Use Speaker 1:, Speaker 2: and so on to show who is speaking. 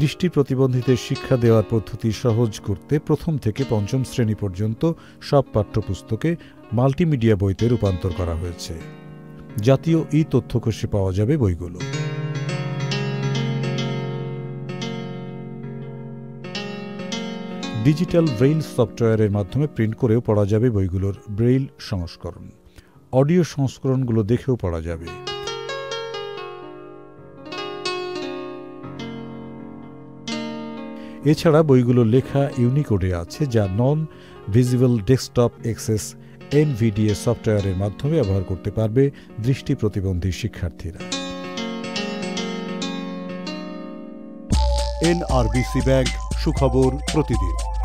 Speaker 1: দৃষ্টি প্রতিবন্ধীদের শিক্ষা দেওয়ার পদ্ধতি সহজ করতে প্রথম থেকে পঞ্চম শ্রেণী পর্যন্ত সব পাঠ্যপুস্তকে মাল্টিমিডিয়া বইতে রূপান্তর করা হয়েছে। জাতীয় তথ্যকোষে পাওয়া যাবে বইগুলো। ডিজিটাল ব্রেইল সফটওয়্যারের মাধ্যমে প্রিন্ট করেও পড়া যাবে বইগুলোর ব্রেইল সংস্করণ। অডিও সংস্করণগুলো দেখেও পড়া যাবে। এছাড়া বইগুলো লেখা ইউনিকোডে আছে, যা নন ভিজিবল ডেস্কটপ অ্যাক্সেস NVDA সফটওয়্যারের মাধ্যমে ব্যবহার করতে পারবে দৃষ্টি প্রতিবন্ধী শিক্ষার্থীরা।
Speaker 2: NRBC ব্যাংক, সুখবর প্রতিদিন।